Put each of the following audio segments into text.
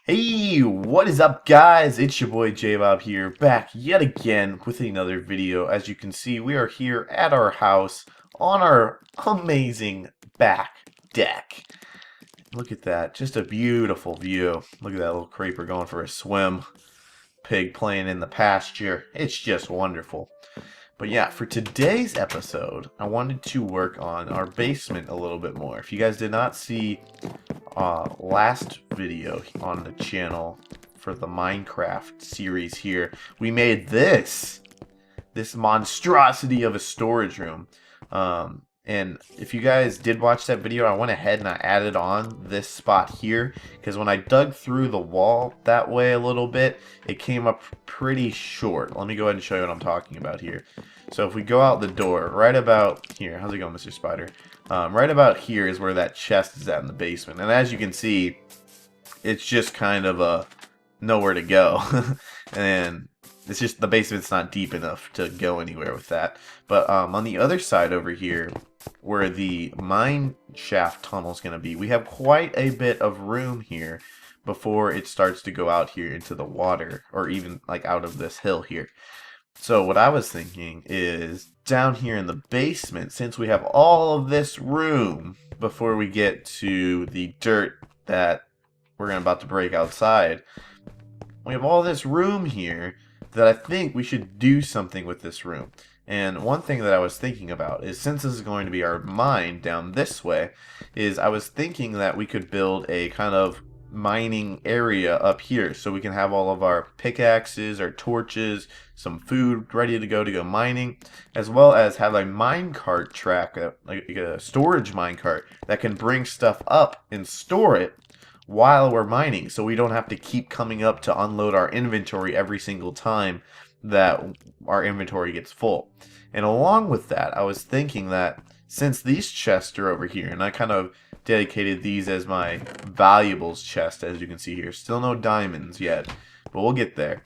Hey, what is up, guys? It's your boy JBOB here, back yet again with another video. As you can see, we are here at our house on our amazing back deck. Look at that, just a beautiful view. Look at that little creeper going for a swim. Pig playing in the pasture. It's just wonderful. But yeah, for today's episode, I wanted to work on our basement a little bit more. If you guys did not see last video on the channel for the Minecraft series here, we made this monstrosity of a storage room. And if you guys did watch that video, I went ahead and I added on this spot here because when I dug through the wall that way a little bit, it came up pretty short. Let me go ahead and show you what I'm talking about here. So if we go out the door, right about here, how's it going, Mr. Spider? Right about here is where that chest is at in the basement. And as you can see, it's just kind of nowhere to go. And it's just the basement's not deep enough to go anywhere with that. But on the other side over here, where the mine shaft tunnel is going to be, we have quite a bit of room here before it starts to go out here into the water, or even like out of this hill here. So what I was thinking is down here in the basement, since we have all of this room before we get to the dirt that we're about to break outside, we have all this room here that I think we should do something with this room. And one thing that I was thinking about is, since this is going to be our mine down this way, is I was thinking that we could build a kind of mining area up here so we can have all of our pickaxes, our torches, some food ready to go mining, as well as have a minecart track, like a storage minecart that can bring stuff up and store it while we're mining, so we don't have to keep coming up to unload our inventory every single time that our inventory gets full. And along with that, I was thinking that since these chests are over here, and I kind of dedicated these as my valuables chest, as you can see here, still no diamonds yet, but we'll get there,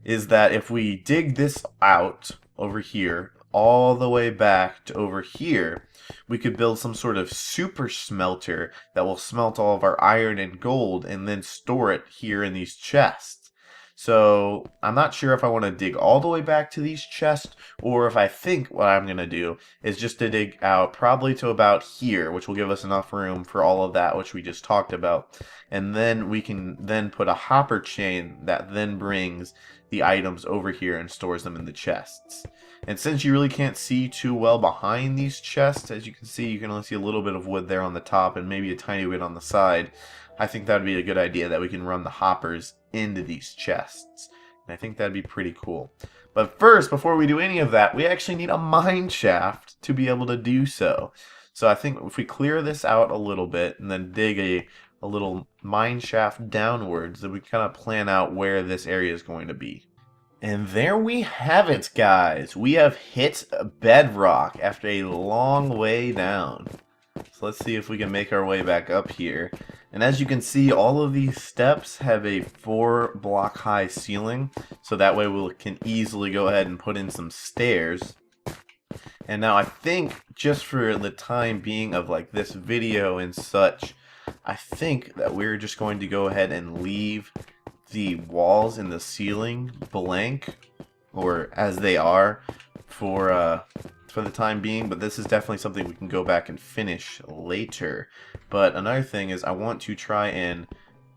is that if we dig this out over here all the way back to over here, we could build some sort of super smelter that will smelt all of our iron and gold and then store it here in these chests. So I'm not sure if I want to dig all the way back to these chests, or if I think what I'm going to do is just to dig out probably to about here, which will give us enough room for all of that which we just talked about. And then we can then put a hopper chain that then brings the items over here and stores them in the chests. And since you really can't see too well behind these chests, as you can see, you can only see a little bit of wood there on the top and maybe a tiny bit on the side. I think that would be a good idea, that we can run the hoppers into these chests. And I think that'd be pretty cool. But first, before we do any of that, we actually need a mine shaft to be able to do so. So I think if we clear this out a little bit and then dig a little mine shaft downwards, then we kind of plan out where this area is going to be. And there we have it, guys. We have hit bedrock after a long way down. So let's see if we can make our way back up here. And as you can see, all of these steps have a 4-block high ceiling, so that way we can easily go ahead and put in some stairs. And now I think, just for the time being of like this video and such, I think that we're just going to go ahead and leave the walls in the ceiling blank, or as they are, for the time being. But this is definitely something we can go back and finish later. But another thing is, I want to try and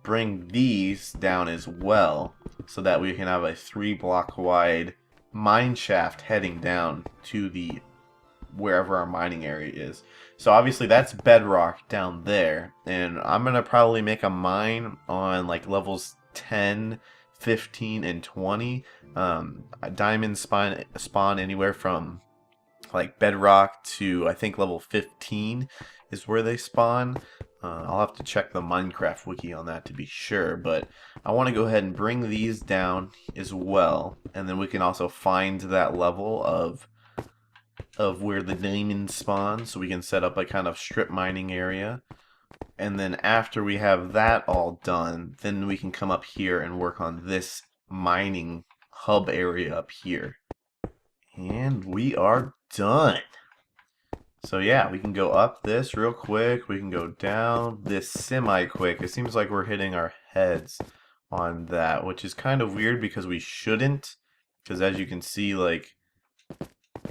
bring these down as well, so that we can have a 3-block wide mine shaft heading down to the wherever our mining area is. So obviously that's bedrock down there, and I'm gonna probably make a mine on like levels 10, 15, and 20. Diamonds spawn anywhere from like bedrock to, I think, level 15 is where they spawn. I'll have to check the Minecaft wiki on that to be sure, but I want to go ahead and bring these down as well, and then we can also find that level of where the diamonds spawn, so we can set up a kind of strip mining area. And then after we have that all done, then we can come up here and work on this mining hub area up here. And we are done. So yeah, we can go up this real quick. We can go down this semi-quick. It seems like we're hitting our heads on that, which is kind of weird because we shouldn't. Because as you can see, like,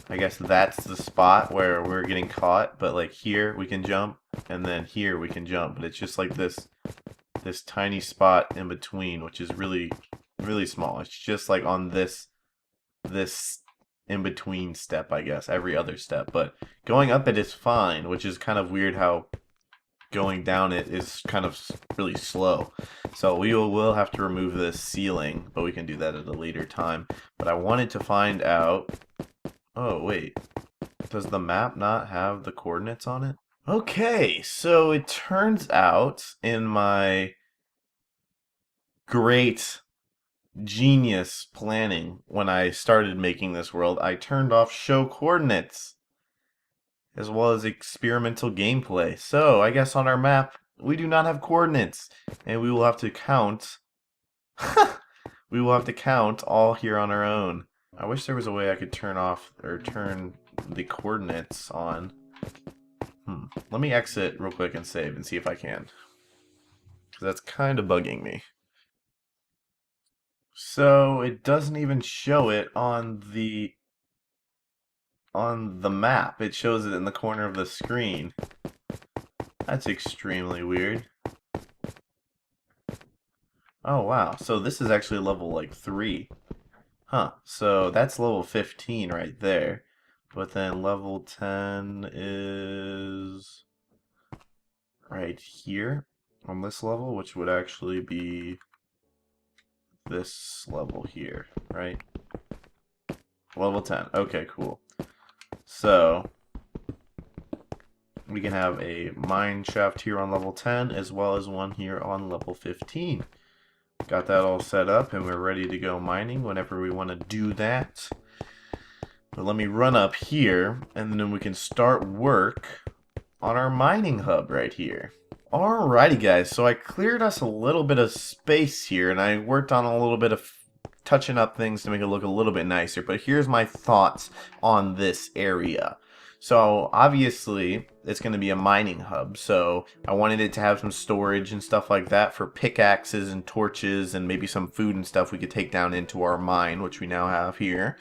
I guess that's the spot where we're getting caught, but like here we can jump, and then here we can jump, but it's just like this tiny spot in between, which is really, really small. It's just like on this in between step, I guess, every other step. But going up it is fine, which is kind of weird how going down it is kind of really slow. So we will have to remove this ceiling, but we can do that at a later time. But I wanted to find out... Oh, wait. Does the map not have the coordinates on it? Okay, so it turns out in my great genius planning when I started making this world, I turned off show coordinates as well as experimental gameplay. So I guess on our map we do not have coordinates, and we will have to count. We will have to count all here on our own. I wish there was a way I could turn off or turn the coordinates on. Let me exit real quick and save and see if I can, because that's kind of bugging me. So it doesn't even show it on the map. It shows it in the corner of the screen. That's extremely weird. Oh wow, so this is actually level like 3. Huh, so that's level 15 right there. But then level 10 is right here on this level, which would actually be this level here, right? Level 10. Okay, cool. So we can have a mine shaft here on level 10 as well as one here on level 15. Got that all set up and we're ready to go mining whenever we want to do that. But let me run up here and then we can start work on our mining hub right here. Alrighty guys, so I cleared us a little bit of space here and I worked on a little bit of touching up things to make it look a little bit nicer, but here's my thoughts on this area. So obviously it's going to be a mining hub, so I wanted it to have some storage and stuff like that for pickaxes and torches and maybe some food and stuff we could take down into our mine, which we now have here,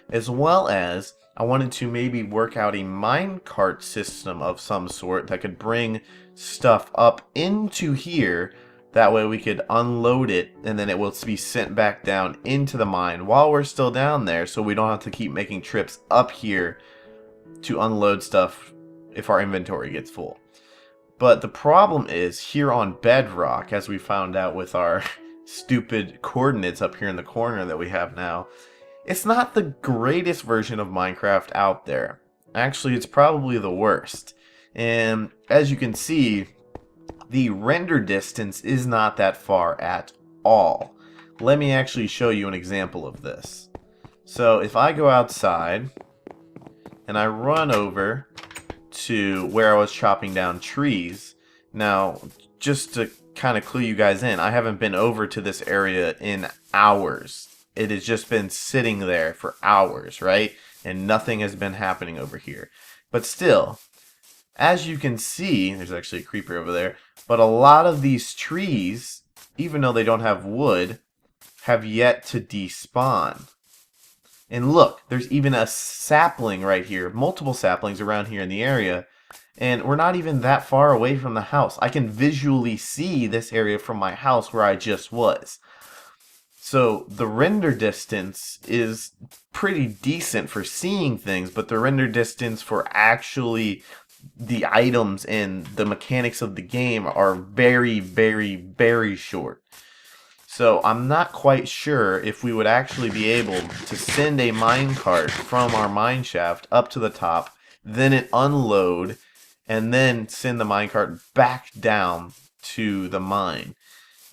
as well as I wanted to maybe work out a minecart system of some sort that could bring stuff up into here. That way we could unload it and then it will be sent back down into the mine while we're still down there, so we don't have to keep making trips up here to unload stuff if our inventory gets full. But the problem is here on Bedrock, as we found out with our stupid coordinates up here in the corner that we have now, it's not the greatest version of Minecraft out there. Actually, it's probably the worst. And as you can see, the render distance is not that far at all. Let me actually show you an example of this. So if I go outside and I run over to where I was chopping down trees, now just to kind of clue you guys in, I haven't been over to this area in hours. It has just been sitting there for hours, right? And nothing has been happening over here. But still, as you can see, there's actually a creeper over there, but a lot of these trees, even though they don't have wood, have yet to despawn. And look, there's even a sapling right here, multiple saplings around here in the area, and we're not even that far away from the house. I can visually see this area from my house where I just was. So the render distance is pretty decent for seeing things, but the render distance for actually the items and the mechanics of the game are very, very, very short. So I'm not quite sure if we would actually be able to send a minecart from our mine shaft up to the top, then it unload, and then send the minecart back down to the mine.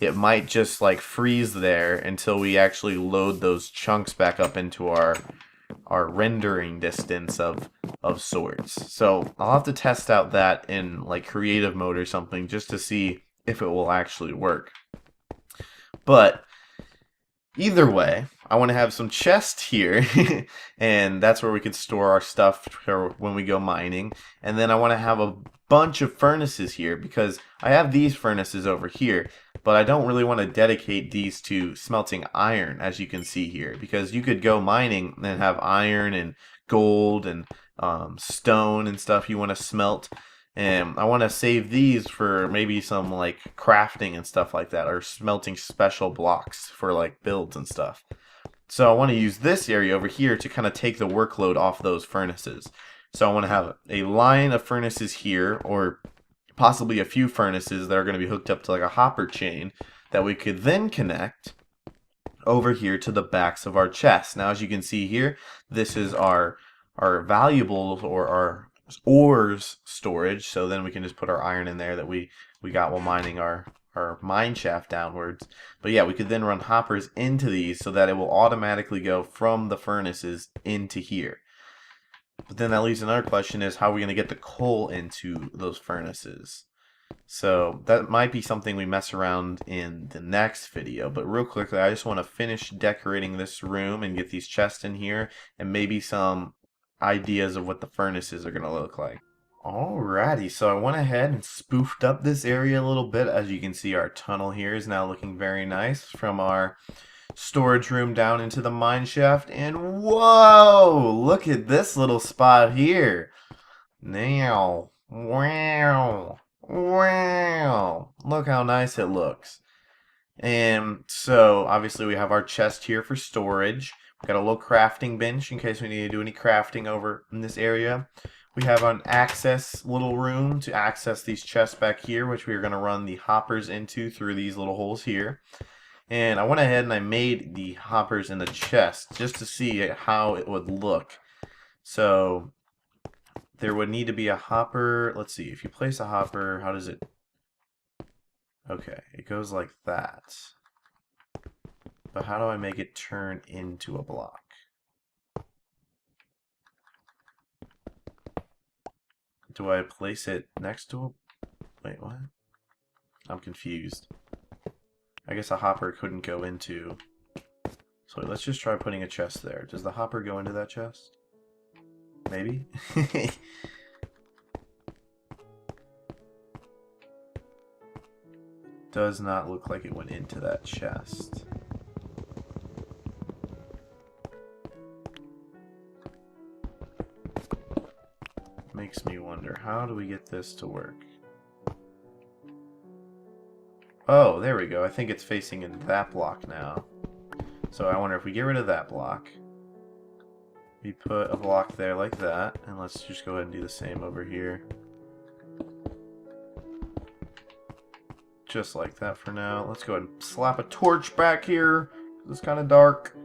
It might just like freeze there until we actually load those chunks back up into our rendering distance of sorts. So I'll have to test out that in like creative mode or something just to see if it will actually work. But either way, I want to have some chests here and that's where we could store our stuff for when we go mining. And then I want to have a bunch of furnaces here because I have these furnaces over here, but I don't really want to dedicate these to smelting iron, as you can see here, because you could go mining and have iron and gold and stone and stuff you want to smelt. And I want to save these for maybe some like crafting and stuff like that, or smelting special blocks for like builds and stuff. So I want to use this area over here to kind of take the workload off those furnaces. So I want to have a line of furnaces here, or possibly a few furnaces that are going to be hooked up to like a hopper chain that we could then connect over here to the backs of our chests. Now, as you can see here, this is our valuables, or our ores storage. So then we can just put our iron in there that we got while mining our mine shaft downwards. But yeah, we could then run hoppers into these so that it will automatically go from the furnaces into here. But then that leaves another question, is how are we going to get the coal into those furnaces? So that might be something we mess around in the next video. But real quickly, I just want to finish decorating this room and get these chests in here and maybe some ideas of what the furnaces are going to look like. Alrighty, so I went ahead and spoofed up this area a little bit. As you can see, our tunnel here is now looking very nice from our storage room down into the mine shaft. And whoa, look at this little spot here. Now, wow, wow, look how nice it looks. And so obviously we have our chest here for storage. We got a little crafting bench in case we need to do any crafting over in this area. We have an access little room to access these chests back here, which we are going to run the hoppers into through these little holes here. And I went ahead and I made the hoppers in the chest just to see how it would look. So there would need to be a hopper. Let's see, if you place a hopper, how does it... Okay, it goes like that. But how do I make it turn into a block? Do I place it next to a... Wait, what? I'm confused. I guess a hopper couldn't go into... So let's just try putting a chest there. Does the hopper go into that chest? Maybe? Does not look like it went into that chest. Makes me wonder, how do we get this to work? Oh, there we go. I think it's facing in that block now. So I wonder if we get rid of that block, we put a block there like that, and let's just go ahead and do the same over here. Just like that for now. Let's go ahead and slap a torch back here. It's kind of dark.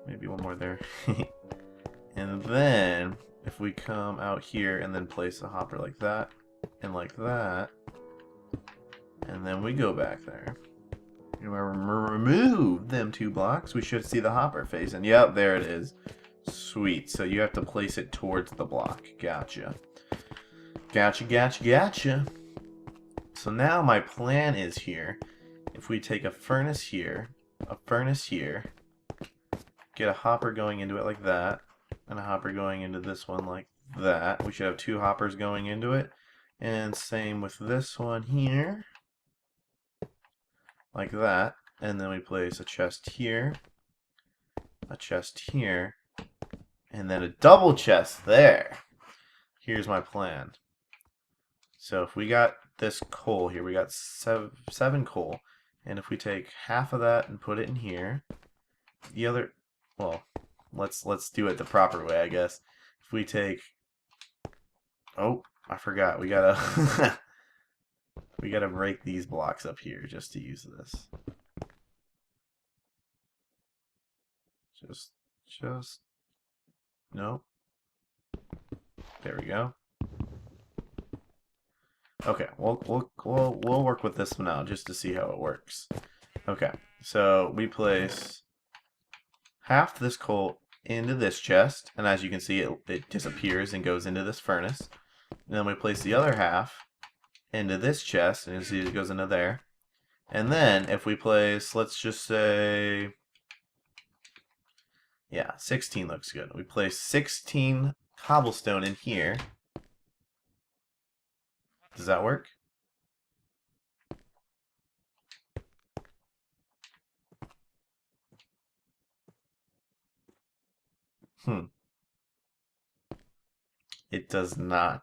Maybe one more there. And then, if we come out here and then place a hopper like that, and like that, and then we go back there. And we remove them 2 blocks, we should see the hopper face. And yep, there it is. Sweet. So you have to place it towards the block. Gotcha. Gotcha, gotcha, gotcha. So now my plan is here. If we take a furnace here, get a hopper going into it like that, and a hopper going into this one like that. We should have 2 hoppers going into it. And same with this one here. Like that. And then we place a chest here, and then a double chest there. Here's my plan. So if we got this coal here, we got 7 coal, and if we take half of that and put it in here, the other, well, let's do it the proper way, I guess. If we take, oh, I forgot, we gotta we gotta break these blocks up here just to use this. Just no. There we go. Okay, we'll work with this one now just to see how it works. Okay, so we place half this coal into this chest, and as you can see, it disappears and goes into this furnace. And then we place the other half into this chest, and you see it goes into there. And then if we place, let's just say, yeah, 16 looks good. We place 16 cobblestone in here. Does that work? Hmm. It does not.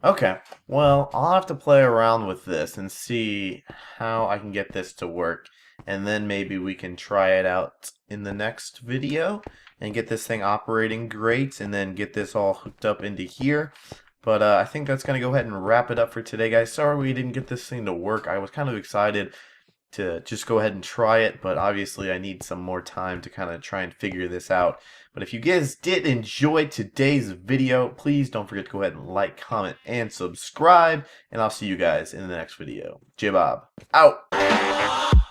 Okay, well, I'll have to play around with this and see how I can get this to work, and then maybe we can try it out in the next video and get this thing operating great, and then get this all hooked up into here. But I think that's going to go ahead and wrap it up for today, guys. Sorry we didn't get this thing to work. I was kind of excited to just go ahead and try it, but obviously I need some more time to kind of try and figure this out. But if you guys did enjoy today's video, please don't forget to go ahead and like, comment, and subscribe, and I'll see you guys in the next video. JBOB, out!